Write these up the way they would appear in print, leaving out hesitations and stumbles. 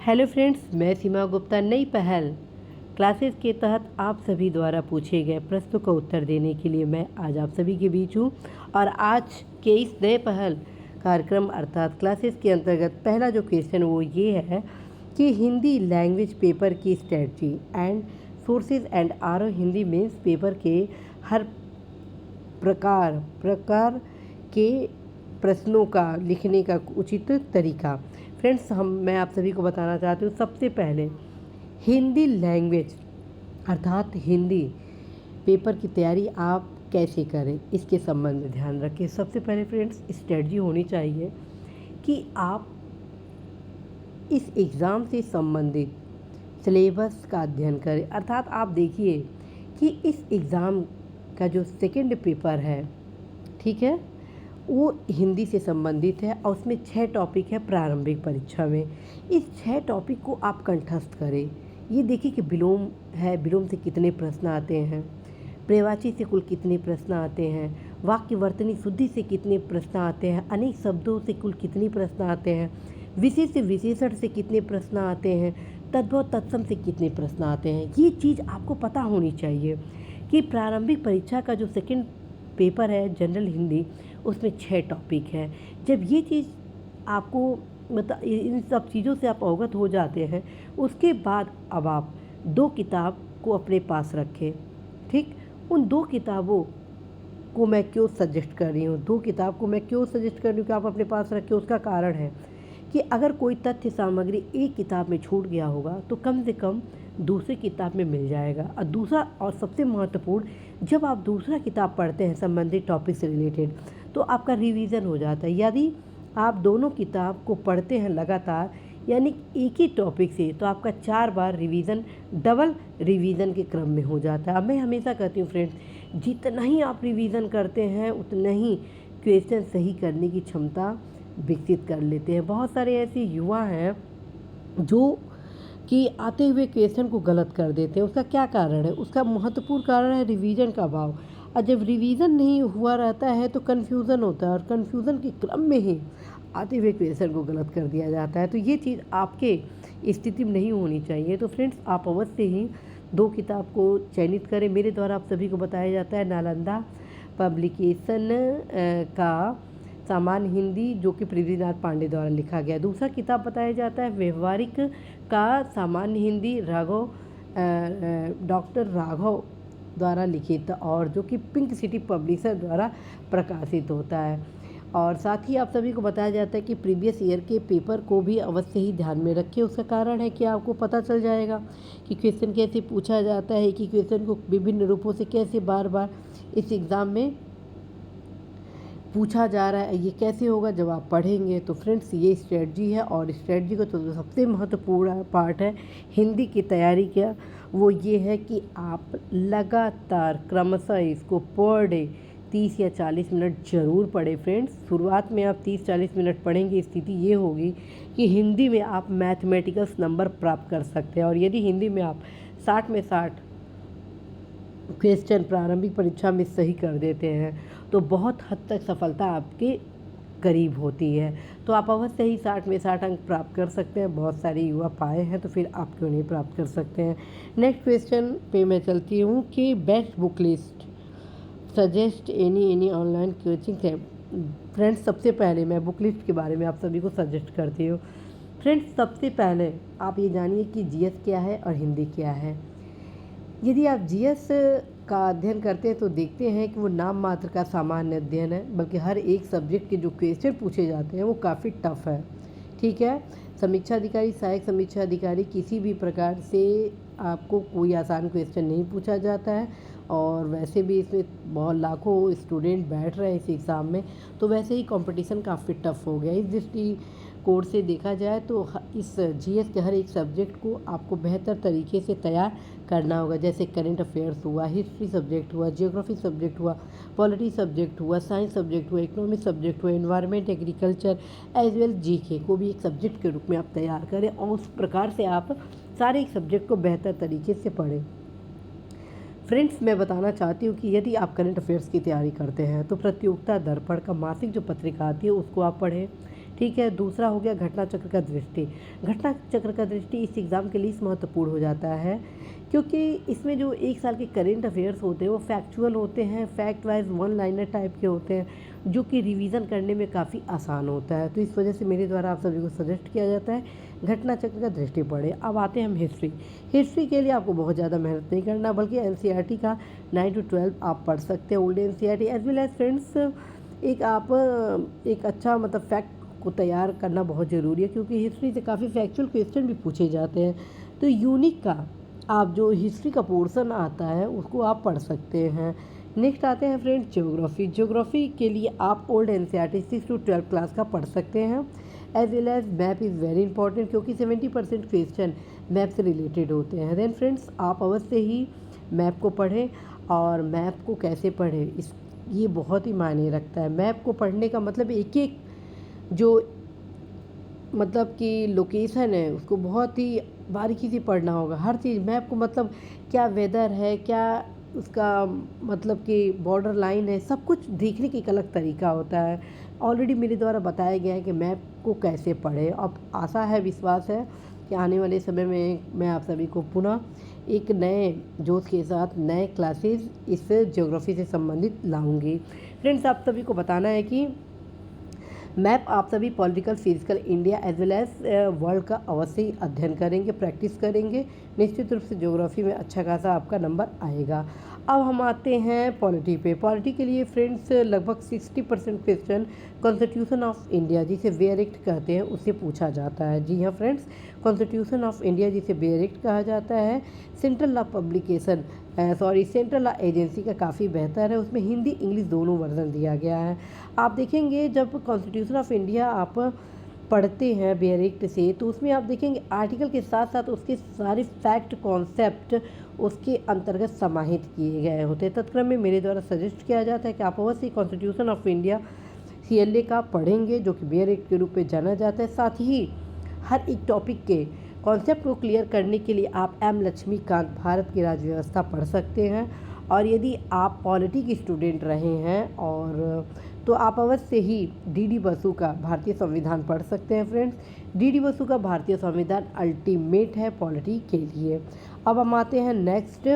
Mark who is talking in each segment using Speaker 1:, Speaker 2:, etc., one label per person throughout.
Speaker 1: Hello friends, मैं सीमा गुप्ता नई पहल क्लासेस के तहत आप सभी द्वारा पूछे गए प्रश्नों का उत्तर देने के लिए मैं आज आप सभी के बीच हूँ। और आज के इस नए पहल कार्यक्रम अर्थात क्लासेस के अंतर्गत पहला जो क्वेश्चन वो ये है कि हिंदी लैंग्वेज पेपर की strategy and sources and our Hindi mains paper के हर प्रकार के प्रश्नों का लिखने का उचित तरीका। फ्रेंड्स, मैं आप सभी को बताना चाहती हूँ सबसे पहले हिंदी लैंग्वेज अर्थात हिंदी पेपर की तैयारी आप कैसे करें इसके संबंध में ध्यान रखें। सबसे पहले फ्रेंड्स, स्ट्रेटजी होनी चाहिए कि आप इस एग्ज़ाम से संबंधित सिलेबस का अध्ययन करें। अर्थात आप देखिए कि इस एग्ज़ाम का जो सेकंड पेपर है, ठीक है, वो हिंदी से संबंधित है और उसमें 6 टॉपिक है प्रारंभिक परीक्षा में। इस 6 टॉपिक को आप कंठस्थ करें। ये देखिए कि विलोम है, विलोम से कितने प्रश्न आते हैं, पर्यायवाची से कुल कितने प्रश्न आते हैं, वाक्य वर्तनी शुद्धि से कितने प्रश्न आते हैं, अनेक शब्दों से कुल कितने प्रश्न आते हैं, विशेष विशेषण से कितने प्रश्न आते हैं, तद्भव तत्सम से कितने प्रश्न आते हैं। ये चीज़ आपको पता होनी चाहिए कि प्रारंभिक परीक्षा का जो सेकंड पेपर है जनरल हिंदी, उसमें 6 टॉपिक है। जब ये चीज़ आपको मतलब इन सब चीज़ों से आप अवगत हो जाते हैं, उसके बाद अब आप 2 किताब को अपने पास रखें। ठीक, उन 2 किताबों को मैं क्यों सजेस्ट कर रही हूँ, 2 किताब को मैं क्यों सजेस्ट कर रही हूँ कि आप अपने पास रखें, उसका कारण है कि अगर कोई तथ्य सामग्री एक किताब में छूट गया होगा तो कम से कम दूसरी किताब में मिल जाएगा। और दूसरा और सबसे महत्वपूर्ण, जब आप दूसरा किताब पढ़ते हैं संबंधित टॉपिक से रिलेटेड तो आपका रिवीजन हो जाता है। यदि आप दोनों किताब को पढ़ते हैं लगातार यानी एक ही टॉपिक से, तो आपका 4 बार रिवीजन डबल रिवीजन के क्रम में हो जाता है। अब मैं हमेशा कहती हूँ फ्रेंड्स, जितना ही आप रिवीजन करते हैं उतना ही क्वेश्चन सही करने की क्षमता विकसित कर लेते हैं। बहुत सारे ऐसे युवा हैं जो कि आते हुए क्वेश्चन को गलत कर देते हैं। उसका क्या कारण है? उसका महत्वपूर्ण कारण है रिवीजन का अभाव। और जब रिवीजन नहीं हुआ रहता है तो कन्फ्यूज़न होता है और कन्फ्यूज़न के क्रम में ही आते हुए क्वेश्चन को गलत कर दिया जाता है। तो ये चीज़ आपके स्थिति में नहीं होनी चाहिए। तो फ्रेंड्स, आप अवश्य ही 2 किताब को चयनित करें। मेरे द्वारा आप सभी को बताया जाता है नालंदा पब्लिकेशन का सामान्य हिंदी, जो कि पृथ्वीनाथ पांडे द्वारा लिखा गया। दूसरा किताब बताया जाता है व्यवहारिक का सामान्य हिंदी डॉक्टर राघव द्वारा लिखित, और जो कि पिंक सिटी पब्लिशर द्वारा प्रकाशित होता है। और साथ ही आप सभी को बताया जाता है कि प्रीवियस ईयर के पेपर को भी अवश्य ही ध्यान में रखें। उसका कारण है कि आपको पता चल जाएगा कि क्वेश्चन कैसे पूछा जाता है, कि क्वेश्चन को विभिन्न रूपों से कैसे बार बार इस एग्ज़ाम में पूछा जा रहा है। ये कैसे होगा जब आप पढ़ेंगे। तो फ्रेंड्स, ये स्ट्रेटजी है और स्ट्रेटजी का तो सबसे महत्वपूर्ण पार्ट है हिंदी की तैयारी का, वो ये है कि आप लगातार क्रमशः इसको पर डे 30 या 40 मिनट ज़रूर पढ़ें। फ्रेंड्स, शुरुआत में आप 30-40 मिनट पढ़ेंगे, स्थिति ये होगी कि हिंदी में आप मैथमेटिकल्स नंबर प्राप्त कर सकते हैं। और यदि हिंदी में आप 60 में 60 क्वेश्चन प्रारंभिक परीक्षा में सही कर देते हैं तो बहुत हद तक सफलता आपके करीब होती है। तो आप अवश्य ही 60 में 60 अंक प्राप्त कर सकते हैं। बहुत सारे युवा पाए हैं, तो फिर आप क्यों नहीं प्राप्त कर सकते हैं। नेक्स्ट क्वेश्चन पे मैं चलती हूँ कि best book list suggest any online coaching है। फ्रेंड्स, सबसे पहले मैं बुक लिस्ट के बारे में आप सभी को सजेस्ट करती हूँ। फ्रेंड्स, सबसे पहले आप ये जानिए कि जीएस क्या है और हिंदी क्या है। यदि आप जीएस का अध्ययन करते हैं तो देखते हैं कि वो नाम मात्र का सामान्य अध्ययन है, बल्कि हर एक सब्जेक्ट के जो क्वेश्चन पूछे जाते हैं वो काफ़ी टफ है। ठीक है, समीक्षा अधिकारी, सहायक समीक्षा अधिकारी, किसी भी प्रकार से आपको कोई आसान क्वेश्चन नहीं पूछा जाता है। और वैसे भी इसमें बहुत लाखों स्टूडेंट बैठ रहे हैं इस एग्ज़ाम में, तो वैसे ही कंपटीशन काफ़ी टफ हो गया। इस दृष्टिकोण से देखा जाए तो इस जीएस के हर एक सब्जेक्ट को आपको बेहतर तरीके से तैयार करना होगा। जैसे करंट अफेयर्स हुआ, हिस्ट्री सब्जेक्ट हुआ, जियोग्राफी सब्जेक्ट हुआ, पॉलिटी सब्जेक्ट हुआ, साइंस सब्जेक्ट हुआ, इकोनॉमिक सब्जेक्ट हुआ, environment, agriculture as well GK को भी एक सब्जेक्ट के रूप में आप तैयार करें और उस प्रकार से आप सारे एक सब्जेक्ट को बेहतर तरीके से पढ़ें। फ्रेंड्स, मैं बताना चाहती हूँ कि यदि आप करंट अफेयर्स की तैयारी करते हैं तो प्रतियोगिता दर्पण का मासिक जो पत्रिका आती है उसको आप पढ़ें। ठीक है। दूसरा हो गया घटना चक्र का दृष्टि। घटना चक्र का दृष्टि इस एग्ज़ाम के लिए महत्वपूर्ण हो जाता है क्योंकि इसमें जो एक साल के करेंट अफेयर्स होते हैं वो फैक्चुअल होते हैं, fact wise one liner type के होते हैं, जो कि रिवीजन करने में काफ़ी आसान होता है। तो इस वजह से मेरे द्वारा आप सभी को सजेस्ट किया जाता है घटना चक्र का दृष्टि पढ़े। अब आते हैं हम हिस्ट्री। हिस्ट्री के लिए आपको बहुत ज़्यादा मेहनत नहीं करना, बल्कि एनसीईआरटी का 9 to 12 आप पढ़ सकते हैं, old NCERT as well as friends. एक अच्छा मतलब फैक्ट को तैयार करना बहुत ज़रूरी है, क्योंकि हिस्ट्री से काफ़ी फैक्चुअल क्वेश्चन भी पूछे जाते हैं। तो यूनिक का आप जो हिस्ट्री का पोर्शन आता है उसको आप पढ़ सकते हैं। नेक्स्ट आते हैं फ्रेंड्स ज्योग्राफी। ज्योग्राफी के लिए आप ओल्ड एनसीईआरटी 6 to 12 क्लास का पढ़ सकते हैं। As well as map is very important, क्योंकि 70% क्वेश्चन मैप से रिलेटेड होते हैं। देन फ्रेंड्स आप अवश्य ही मैप को पढ़ें, और मैप को कैसे पढ़ें ये बहुत ही मायने रखता है। मैप को पढ़ने का मतलब एक एक जो मतलब कि लोकेशन है उसको बहुत ही बारीकी से पढ़ना होगा, हर चीज़ मैप को, मतलब क्या वेदर है, क्या उसका मतलब कि बॉर्डर लाइन है, सब कुछ देखने की एक अलग तरीका होता है। ऑलरेडी मेरे द्वारा बताया गया है कि मैप को कैसे पढ़ें। अब आशा है, विश्वास है कि आने वाले समय में मैं आप सभी को पुनः एक नए जोश के साथ नए क्लासेस इस ज्योग्राफी से संबंधित लाऊंगी। फ्रेंड्स आप सभी को बताना है कि मैप आप सभी political, physical, India as well as world का अवश्य ही अध्ययन करेंगे, प्रैक्टिस करेंगे। निश्चित रूप से ज्योग्राफी में अच्छा खासा आपका नंबर आएगा। अब हम आते हैं पॉलिटी पे। पॉलिटी के लिए फ्रेंड्स लगभग 60% क्वेश्चन कॉन्स्टिट्यूशन ऑफ इंडिया, जिसे वेयर एक्ट कहते हैं, उससे पूछा जाता है। जी हाँ फ्रेंड्स, कॉन्स्टिट्यूशन ऑफ इंडिया जिसे वेयर एक्ट कहा जाता है, central law publication central law agency का काफ़ी बेहतर है, उसमें हिंदी इंग्लिश दोनों वर्जन दिया गया है। आप देखेंगे जब कॉन्स्टिट्यूशन ऑफ इंडिया आप पढ़ते हैं वेयर एक्ट से, तो उसमें आप देखेंगे आर्टिकल के साथ साथ उसके सारे फैक्ट कॉन्सेप्ट उसके अंतर्गत समाहित किए गए होते हैं। तत्क्रम में मेरे द्वारा सजेस्ट किया जाता है कि आप अवश्य कॉन्स्टिट्यूशन ऑफ इंडिया CLA का पढ़ेंगे, जो कि वेयर एक्ट के रूप में जाना जाता है। साथ ही हर एक टॉपिक के कॉन्सेप्ट को क्लियर करने के लिए आप M लक्ष्मीकांत भारत की राज्य व्यवस्था पढ़ सकते हैं। और यदि आप पॉलिटी के स्टूडेंट रहे हैं और तो आप अवश्य ही DD बसु का भारतीय संविधान पढ़ सकते हैं। फ्रेंड्स DD बसु का भारतीय संविधान अल्टीमेट है पॉलिटी के लिए। अब हम आते हैं नेक्स्ट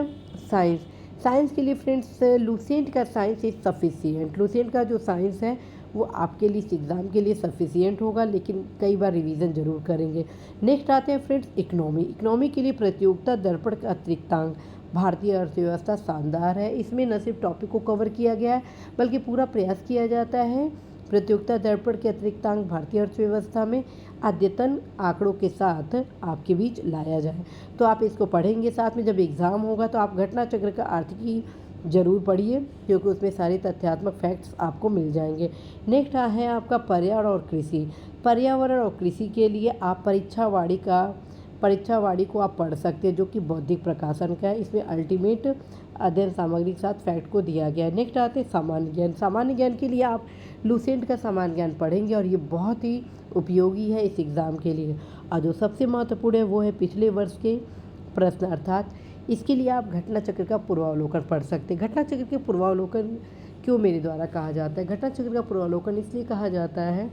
Speaker 1: साइंस। साइंस के लिए फ्रेंड्स लुसेंट का साइंस इज सफिशिएंट। लुसेंट का जो साइंस है वो आपके लिए इस एग्ज़ाम के लिए सफिशिएंट होगा, लेकिन कई बार रिवीजन जरूर करेंगे। नेक्स्ट आते हैं फ्रेंड्स इकोनॉमी। इकोनॉमी के लिए प्रतियोगिता दर्पण का अतिरिक्तांक भारतीय अर्थव्यवस्था शानदार है। इसमें न सिर्फ टॉपिक को कवर किया गया है, बल्कि पूरा प्रयास किया जाता है प्रतियोगिता दर्पण के अतिरिक्तांक भारतीय अर्थव्यवस्था में अद्यतन आंकड़ों के साथ आपके बीच लाया जाए। तो आप इसको पढ़ेंगे, साथ में जब एग्ज़ाम होगा तो आप घटना चक्र का आर्थिकी ज़रूर पढ़िए, क्योंकि उसमें सारे तथ्यात्मक फैक्ट्स आपको मिल जाएंगे। नेक्स्ट है आपका पर्यावरण और कृषि। पर्यावरण और कृषि के लिए आप परीक्षावाड़ी को आप पढ़ सकते हैं, जो कि बौद्धिक प्रकाशन का है। इसमें अल्टीमेट अध्ययन सामग्री के साथ फैक्ट को दिया गया है। नेक्स्ट आते हैं सामान्य ज्ञान। सामान्य ज्ञान के लिए आप लुसेंट का सामान्य ज्ञान पढ़ेंगे, और ये बहुत ही उपयोगी है इस एग्ज़ाम के लिए। और जो सबसे महत्वपूर्ण है वो है पिछले वर्ष के प्रश्न, अर्थात इसके लिए आप घटना चक्र का पूर्वावलोकन पढ़ सकते हैं। घटना चक्र के पूर्वावलोकन क्यों मेरे द्वारा कहा जाता है? घटना चक्र का पूर्वावलोकन इसलिए कहा जाता है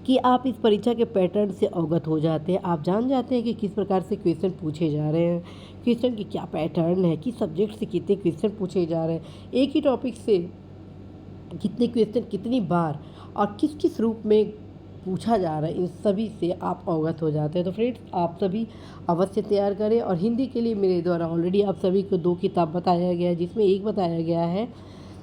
Speaker 1: कि आप इस परीक्षा के पैटर्न से अवगत हो जाते हैं। आप जान जाते हैं कि किस प्रकार से क्वेश्चन पूछे जा रहे हैं, क्वेश्चन की क्या पैटर्न है, किस सब्जेक्ट से कितने क्वेश्चन पूछे जा रहे हैं, एक ही टॉपिक से कितने क्वेश्चन कितनी बार और किस किस रूप में पूछा जा रहा है, इन सभी से आप अवगत हो जाते हैं। तो फ्रेंड्स आप सभी अवश्य तैयार करें। और हिंदी के लिए मेरे द्वारा ऑलरेडी आप सभी को 2 किताब बताया गया है, जिसमें एक बताया गया है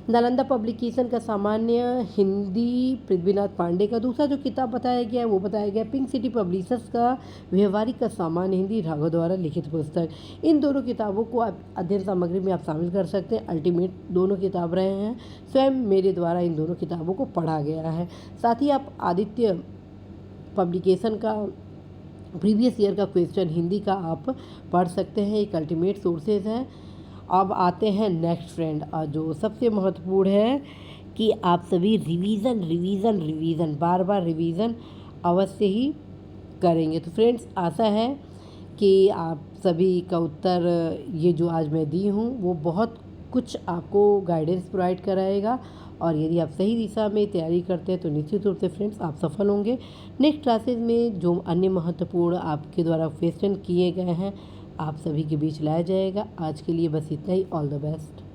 Speaker 1: नालंदा पब्लिकेशन का सामान्य हिंदी पृथ्वीनाथ पांडे का, दूसरा जो किताब बताया गया है वो बताया गया पिंक सिटी पब्लिशर्स का व्यवहारिक का सामान्य हिंदी राघव द्वारा लिखित पुस्तक। इन दोनों किताबों को आप अध्ययन सामग्री में आप शामिल कर सकते हैं। अल्टीमेट दोनों किताब रहे हैं, स्वयं मेरे द्वारा इन दोनों किताबों को पढ़ा गया है। साथ ही आप आदित्य पब्लिकेशन का प्रीवियस ईयर का क्वेश्चन हिंदी का आप पढ़ सकते हैं, एक अल्टीमेट सोर्सेज है। अब आते हैं नेक्स्ट फ्रेंड, और जो सबसे महत्वपूर्ण है कि आप सभी रिवीजन बार बार रिवीजन अवश्य ही करेंगे। तो फ्रेंड्स आशा है कि आप सभी का उत्तर ये जो आज मैं दी हूँ वो बहुत कुछ आपको गाइडेंस प्रोवाइड कराएगा, और यदि आप सही दिशा में तैयारी करते हैं तो निश्चित रूप से फ्रेंड्स आप सफल होंगे। नेक्स्ट क्लासेज में जो अन्य महत्वपूर्ण आपके द्वारा क्वेश्चन किए गए हैं आप सभी के बीच लाया जाएगा। आज के लिए बस इतना ही। All the best.